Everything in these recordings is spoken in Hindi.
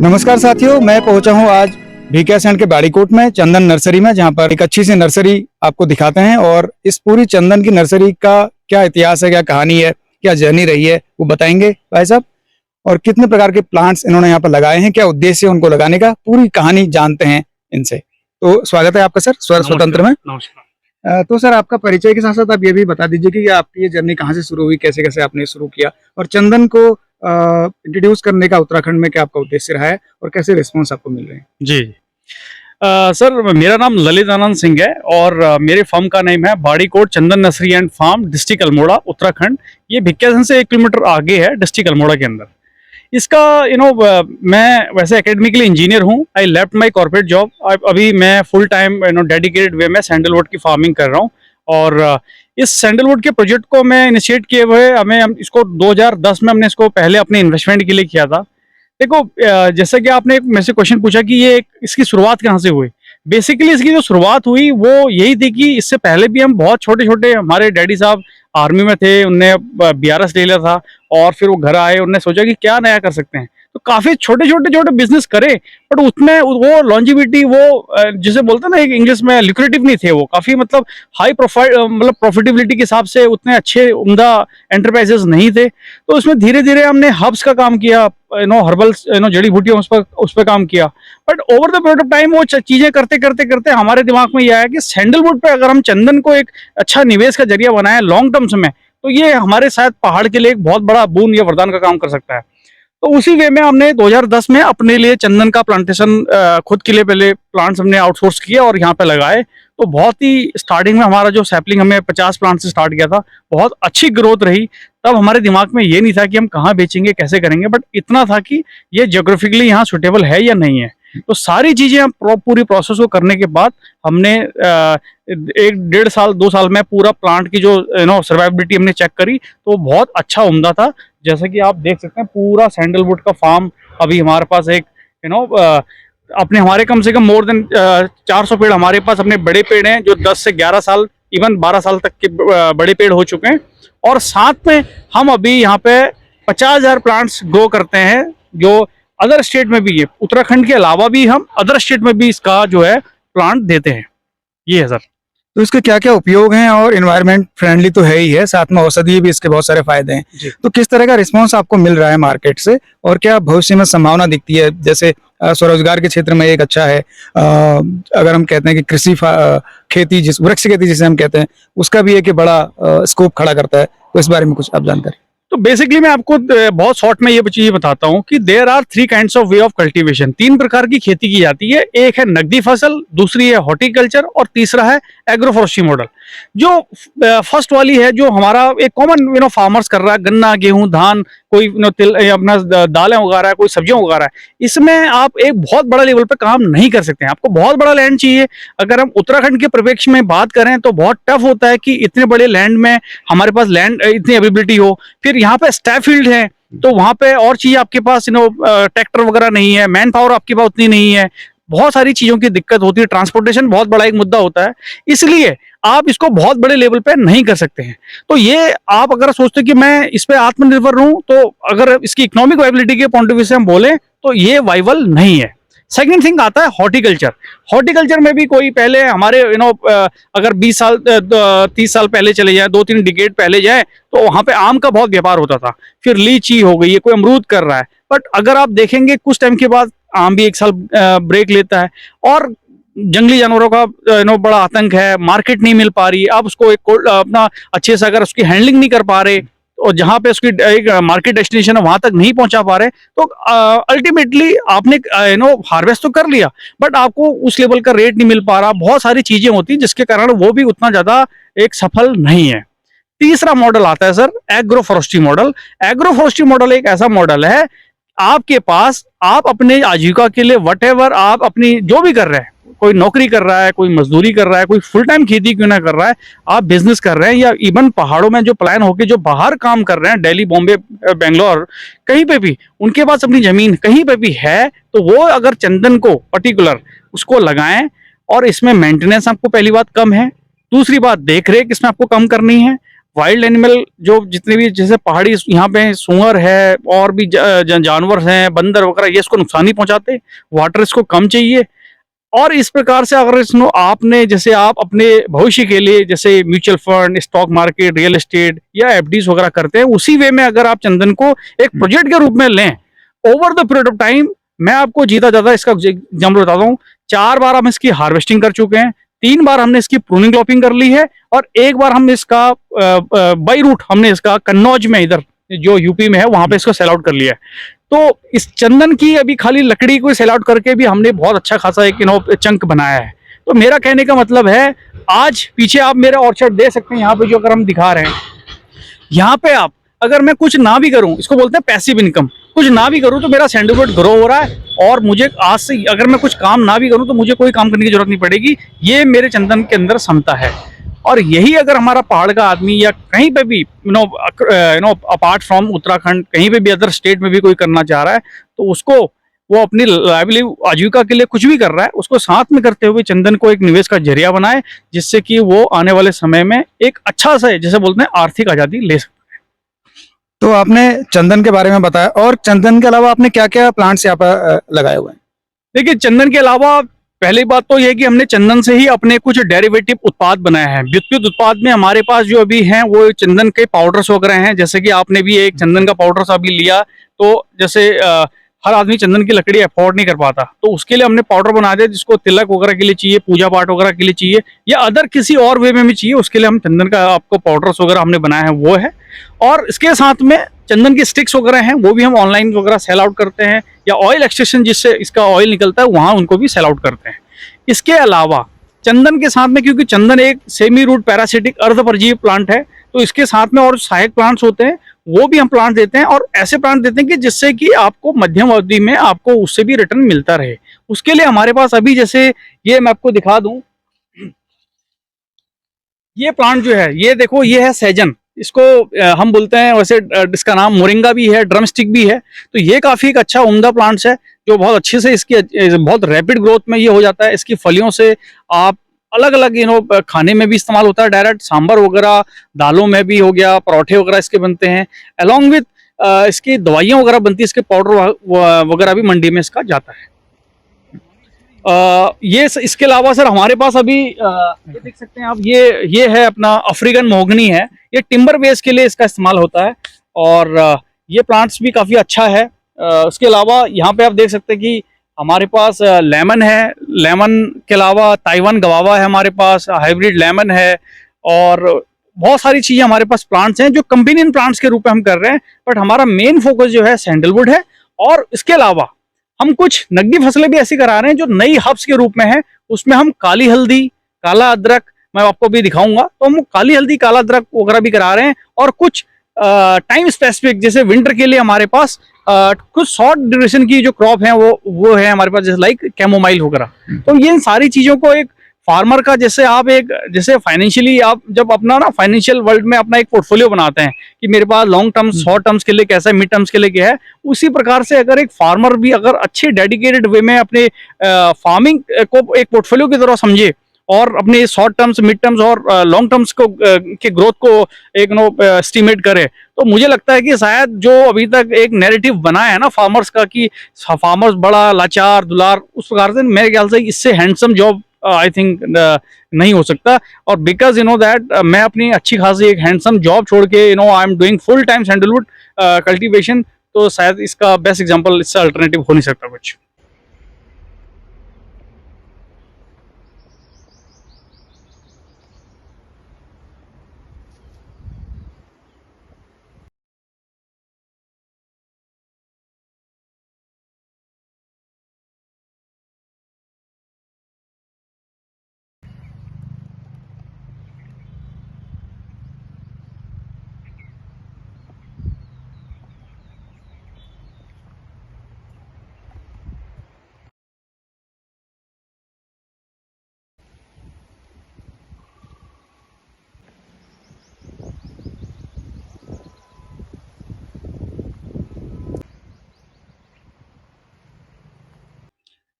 नमस्कार साथियों, मैं पहुंचा हूं आज भिकियासैंण के बाड़ीकोट में चंदन नर्सरी में, जहां पर एक अच्छी सी नर्सरी आपको दिखाते हैं और इस पूरी चंदन की नर्सरी का क्या इतिहास है, क्या कहानी है, क्या जर्नी रही है, वो बताएंगे भाई साहब। और कितने प्रकार के प्लांट्स इन्होंने यहाँ पर लगाए हैं, क्या उद्देश्य है उनको लगाने का, पूरी कहानी जानते हैं इनसे। तो स्वागत है आपका सर स्वर स्वतंत्र में। नमस्कार। तो सर, आपका परिचय के साथ साथ आप ये भी बता दीजिए कि आपकी ये जर्नी कहाँ से शुरू हुई, कैसे कैसे आपने शुरू किया, और चंदन को इंट्रोड्यूस करने का उत्तराखंड में क्या आपका उद्देश्य रहा है और कैसे रिस्पॉन्स आपको मिल रहे हैं। जी सर, मेरा नाम ललित आनंद सिंह है और मेरे फार्म का नेम है Badikot Chandan nursery and farm, district Almora, Uttarakhand. ये भिकियासैंण से 1 किलोमीटर आगे है, डिस्ट्रिक्ट अल्मोड़ा के अंदर। इसका मैं वैसे एकेडमिकली इंजीनियर हूँ। I left my corporate job. अभी मैं फुल टाइम डेडिकेटेड वे में सैंडलवुड की फार्मिंग कर रहा हूँ। और इस सैंडलवुड के प्रोजेक्ट को मैं इनिशिएट किए हुए हम इसको 2010 में हमने इसको पहले अपने इन्वेस्टमेंट के लिए किया था। देखो, जैसा कि आपने मेरे से क्वेश्चन पूछा कि इसकी शुरुआत कहाँ से हुई। बेसिकली इसकी जो शुरुआत हुई वो यही थी कि इससे पहले भी हम बहुत छोटे छोटे, हमारे डैडी साहब आर्मी में थे, उनने BRS ले लिया था और फिर वो घर आए, उन्होंने सोचा कि क्या नया कर सकते हैं। तो काफी छोटे छोटे बिजनेस करे, बट उसमें वो लॉन्जिविटी, वो जिसे बोलते हैं ना, एक इंग्लिश में लुक्रेटिव नहीं थे। वो काफी हाई प्रोफाइल, प्रॉफिटेबिलिटी के हिसाब से उतने अच्छे उम्दा एंटरप्राइजेस नहीं थे। तो उसमें धीरे धीरे हमने हर्ब्स का काम किया, हर्बल जड़ी बूटियों उस पर काम किया। But over the period of time वो चीजें करते करते करते हमारे दिमाग में यह आया कि सैंडलवुड पे अगर हम चंदन को एक अच्छा निवेश का जरिया बनाए लॉन्ग टर्म्स में, तो ये हमारे शायद पहाड़ के लिए एक बहुत बड़ा बून या वरदान का काम कर सकता है। तो उसी वे में हमने 2010 में अपने लिए चंदन का प्लांटेशन, खुद के लिए पहले प्लांट्स हमने आउटसोर्स किया और यहाँ पे लगाए। तो बहुत ही स्टार्टिंग में हमारा जो सैपलिंग, हमने 50 प्लांट से स्टार्ट किया था, बहुत अच्छी ग्रोथ रही। तब हमारे दिमाग में ये नहीं था कि हम कहाँ बेचेंगे, कैसे करेंगे, बट इतना था कि ये ज्योग्राफिकली यहाँ सुटेबल है या नहीं है। तो सारी चीजें हम पूरी प्रोसेस को करने के बाद हमने 1-1.5 साल 2 साल में पूरा प्लांट की जो सर्वाइवबिलिटी हमने चेक करी, तो बहुत अच्छा उम्दा था। जैसे कि आप देख सकते हैं, पूरा सैंडलवुड का फार्म अभी हमारे पास एक अपने हमारे कम से कम मोर देन 400 पेड़ हमारे पास अपने बड़े पेड़ हैं, जो 10 से 11 साल, इवन 12 साल तक के बड़े पेड़ हो चुके हैं। और साथ में हम अभी यहाँ पे 50,000 प्लांट्स ग्रो करते हैं, जो अदर स्टेट में भी है, उत्तराखंड के अलावा भी हम अदर स्टेट में भी इसका जो है प्लांट देते हैं। ये है सर। तो इसके क्या क्या उपयोग हैं, और एनवायरनमेंट फ्रेंडली तो है ही है, साथ में औषधीय भी इसके बहुत सारे फायदे हैं। तो किस तरह का रिस्पांस आपको मिल रहा है मार्केट से, और क्या भविष्य में संभावना दिखती है? जैसे स्वरोजगार के क्षेत्र में एक अच्छा है, अगर हम कहते हैं कि कृषि खेती, वृक्ष खेती जिसे हम कहते हैं, उसका भी एक बड़ा स्कोप खड़ा करता है। तो इस बारे में कुछ आप जानकारी। तो बेसिकली मैं आपको बहुत शॉर्ट में ये चीज बताता हूँ कि there are 3 kinds of way of cultivation. 3 प्रकार की खेती की जाती है। एक है नकदी फसल, दूसरी है हॉर्टिकल्चर, और तीसरा है एग्रोफोरेस्ट्री मॉडल। जो फर्स्ट वाली है, जो हमारा एक कॉमन फार्मर्स कर रहा है, गन्ना, गेहूं, धान, कोई तिल, अपना दालें उगा रहा है, कोई सब्जियां उगा रहा है, इसमें आप एक बहुत बड़ा लेवल पे काम नहीं कर सकते हैं। आपको बहुत बड़ा लैंड चाहिए। अगर हम उत्तराखंड के परिप्रेक्ष्य में बात करें तो बहुत टफ होता है कि इतने बड़े लैंड में हमारे पास लैंड इतनी अवेलेबिलिटी हो। फिर यहाँ पे स्टैफ फील्ड है, तो वहां पे और चीज आपके पास ट्रैक्टर वगैरह नहीं है, मैन पावर आपके पास उतनी नहीं है, बहुत सारी चीजों की दिक्कत होती है। ट्रांसपोर्टेशन बहुत बड़ा एक मुद्दा होता है, इसलिए आप इसको बहुत बड़े लेवल पे नहीं कर सकते हैं। तो ये आप अगर सोचते कि मैं इस पे आत्मनिर्भर हूं, तो अगर इसकी इकोनॉमिक वाइबिलिटी के पॉइंट ऑफ व्यू से हम बोले तो ये वाइबल नहीं है। सेकंड थिंग आता है हॉर्टिकल्चर। हॉर्टिकल्चर में भी कोई पहले हमारे अगर 20 साल 30 साल पहले चले जाए, 2-3 डिकेड पहले जाए, तो वहां पे आम का बहुत व्यापार होता था। फिर लीची हो गई है, कोई अमरूद कर रहा है। बट अगर आप देखेंगे कुछ टाइम के बाद आम भी 1 साल ब्रेक लेता है, और जंगली जानवरों का बड़ा आतंक है, मार्केट नहीं मिल पा रही। आप उसको अपना अच्छे से अगर उसकी हैंडलिंग नहीं कर पा रहे, और जहां पे उसकी एक मार्केट डेस्टिनेशन है वहां तक नहीं पहुंचा पा रहे, तो अल्टीमेटली आपने हार्वेस्ट तो कर लिया, बट आपको उस लेवल का रेट नहीं मिल पा रहा। बहुत सारी चीजें होती हैं जिसके कारण वो भी उतना ज्यादा एक सफल नहीं है। तीसरा मॉडल आता है sir agroforestry model. Agroforestry model एक ऐसा मॉडल है, आपके पास आप अपने आजीविका के लिए व्हाटएवर आप अपनी जो भी कर रहे हैं, कोई नौकरी कर रहा है, कोई मजदूरी कर रहा है, कोई फुल टाइम खेती क्यों ना कर रहा है, आप बिजनेस कर रहे हैं, या इवन पहाड़ों में जो प्लान होके जो बाहर काम कर रहे हैं, दिल्ली, बॉम्बे, बेंगलोर, कहीं पे भी उनके पास अपनी जमीन कहीं पे भी है, तो वो अगर चंदन को पर्टिकुलर उसको लगाएं, और इसमें मेंटेनेंस आपको पहली बात कम है, दूसरी बात देख रेख इसमें आपको कम करनी है, वाइल्ड एनिमल जो जितने भी जैसे पहाड़ी यहाँ पे सूअर है और भी जानवर हैं, बंदर वगैरह, ये इसको नुकसान नहीं पहुंचाते। वाटर इसको कम चाहिए। और इस प्रकार से अगर इसनो आपने जैसे आप अपने भविष्य के लिए जैसे mutual fund, stock market, real estate या एफडीज वगैरह करते हैं, उसी वे में अगर आप चंदन को एक प्रोजेक्ट के रूप में लें over the period of time, मैं आपको जीता जाता इसका एग्जाम्पल बताता हूँ। 4 बार हम इसकी हार्वेस्टिंग कर चुके हैं, 3 बार हमने इसकी प्रूनिंग क्रॉपिंग कर ली है, और 1 बार हमने इसका बाई रूट हमने इसका कन्नौज में, इधर जो यूपी में है, वहां पे इसको सेल आउट कर लिया है। तो इस चंदन की अभी खाली लकड़ी को सेल आउट करके भी हमने बहुत अच्छा खासा एक चंक बनाया है। तो मेरा कहने का मतलब है, आज पीछे आप मेरा ऑर्चर्ड दे सकते हैं, यहाँ पे जो अगर हम दिखा रहे हैं, यहाँ पे आप अगर मैं कुछ ना भी करूं, इसको बोलते हैं पैसिव इनकम, कुछ ना भी करूं तो मेरा सैंडलवुड ग्रो हो रहा है, और मुझे आज से अगर मैं कुछ काम ना भी करूं तो मुझे कोई काम करने की जरूरत नहीं पड़ेगी। ये मेरे चंदन के अंदर क्षमता है। और यही अगर हमारा पहाड़ का आदमी या कहीं पे भी अपार्ट फ्रॉम उत्तराखंड कहीं पे भी अदर स्टेट में भी कोई करना चाह रहा है, तो उसको वो अपनी लाइवली आजीविका के लिए कुछ भी कर रहा है, उसको साथ में करते हुए चंदन को एक निवेश का जरिया बनाए, जिससे कि वो आने वाले समय में एक अच्छा सा, जैसे बोलते हैं, आर्थिक आजादी ले सकते। तो आपने चंदन के बारे में बताया, और चंदन के अलावा आपने क्या क्या प्लांट्स यहाँ पर लगाए हुए हैं? देखिए, चंदन के अलावा पहली बात तो यह कि हमने चंदन से ही अपने कुछ डेरिवेटिव उत्पाद बनाए हैं। व्युत्पन्न उत्पाद में हमारे पास जो अभी हैं वो चंदन के पाउडर्स वगैरह हैं। जैसे कि आपने भी एक चंदन का पाउडर सा अभी लिया, तो जैसे हर आदमी चंदन की लकड़ी अफोर्ड नहीं कर पाता, तो उसके लिए हमने पाउडर बना दिया, जिसको तिलक वगैरह के लिए चाहिए, पूजा पाठ वगैरह के लिए चाहिए, या अदर किसी और वे में भी चाहिए, उसके लिए हम चंदन का आपको पाउडर्स वगैरह हमने बनाया है, वो है। और इसके साथ में चंदन की स्टिक्स वगैरह हैं, वो भी हम ऑनलाइन वगैरह सेल आउट करते हैं, या ऑयल एक्सट्रैक्शन जिससे इसका ऑयल निकलता है, वहाँ उनको भी सेल आउट करते हैं। इसके अलावा चंदन के साथ में, क्योंकि चंदन एक सेमी रूट पैरासिटिक अर्धपरजीवी प्लांट है, तो इसके साथ में और सहायक प्लांट्स होते हैं, वो भी हम प्लांट देते हैं, और ऐसे प्लांट देते हैं कि जिससे कि आपको मध्यम अवधि में आपको उससे भी रिटर्न मिलता रहे। उसके लिए हमारे पास अभी, जैसे ये मैं आपको दिखा दूं, ये प्लांट जो है, ये देखो, ये है सहजन, इसको हम बोलते हैं, वैसे इसका नाम मोरिंगा भी है, ड्रमस्टिक भी है। तो ये काफी एक अच्छा उम्दा प्लांट्स है, जो बहुत अच्छे से इसकी बहुत रैपिड ग्रोथ में ये हो जाता है। इसकी फलियों से आप अलग अलग खाने में भी इस्तेमाल होता है, डायरेक्ट सांभर वगैरह, दालों में भी हो गया, परोठे वगैरह इसके बनते हैं, अलॉन्ग विथ इसकी दवाइयाँ वगैरह बनती है, इसके पाउडर वगैरह भी मंडी में इसका जाता है। ये इसके अलावा सर हमारे पास अभी ये देख सकते हैं आप, ये है अपना अफ्रीकन मोहगनी है, ये टिम्बर बेस के लिए इसका इस्तेमाल होता है, और ये प्लांट्स भी काफ़ी अच्छा है। उसके अलावा यहाँ पे आप देख सकते हैं कि हमारे पास लेमन है, लेमन के अलावा ताइवान गवावा है हमारे पास, हाइब्रिड लेमन है, और बहुत सारी चीज़ें हमारे पास प्लांट्स हैं जो कंपेनियन प्लांट्स के रूप में हम कर रहे हैं। बट हमारा मेन फोकस जो है सैंडलवुड है, और इसके अलावा हम कुछ नकदी फसलें भी ऐसी करा रहे हैं जो नई हब्स के रूप में है। उसमें हम काली हल्दी, काला अदरक, मैं आपको भी दिखाऊंगा, तो हम काली हल्दी, काला अदरक वगैरह भी करा रहे हैं, और कुछ टाइम स्पेसिफिक, जैसे विंटर के लिए हमारे पास कुछ शॉर्ट ड्यूरेशन की जो क्रॉप है वो है हमारे पास, जैसे लाइक कैमोमाइल वगैरह। तो ये इन सारी चीज़ों को एक फार्मर का, जैसे आप एक, जैसे फाइनेंशियली आप जब अपना ना फाइनेंशियल वर्ल्ड में अपना एक पोर्टफोलियो बनाते हैं कि मेरे पास लॉन्ग टर्म, शॉर्ट टर्म्स के लिए कैसा है, मिड टर्म्स के लिए क्या है, उसी प्रकार से अगर एक फार्मर भी अगर अच्छे डेडिकेटेड वे में अपने फार्मिंग को एक पोर्टफोलियो की तरह समझे, और अपने शॉर्ट टर्म्स, मिड टर्म्स और लॉन्ग टर्म्स को के ग्रोथ को एक एस्टिमेट करे, तो मुझे लगता है कि शायद जो अभी तक एक नैरेटिव बना है ना फार्मर्स का, कि फार्मर्स बड़ा लाचार दुलार, उस प्रकार से मेरे ख्याल से इससे हैंडसम जॉब आई थिंक नहीं हो सकता। और बिकॉज दैट मैं अपनी अच्छी खासी एक हैंडसम जॉब छोड़ के I am doing full time sandalwood cultivation, तो शायद इसका बेस्ट एग्जांपल, इससे अल्टरनेटिव हो नहीं सकता कुछ।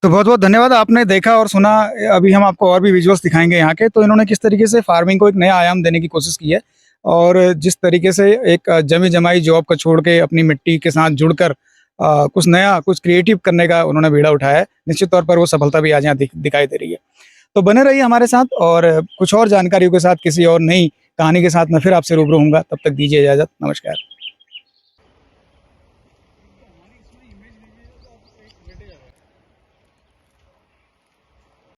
तो बहुत बहुत धन्यवाद, आपने देखा और सुना। अभी हम आपको और भी विजुअल्स दिखाएंगे यहाँ के। तो इन्होंने किस तरीके से फार्मिंग को एक नया आयाम देने की कोशिश की है। और जिस तरीके से एक जमी जमाई जॉब को छोड़ के अपनी मिट्टी के साथ जुड़कर कुछ नया कुछ क्रिएटिव करने का उन्होंने बीड़ा उठाया है, निश्चित तौर पर वो सफलता भी आज यहाँ दिखाई दे रही है। तो बने रहिए हमारे साथ और कुछ और जानकारियों के साथ किसी और नई कहानी के साथ मैं फिर आपसे रूबरू होऊंगा। तब तक दीजिए इजाजत, नमस्कार।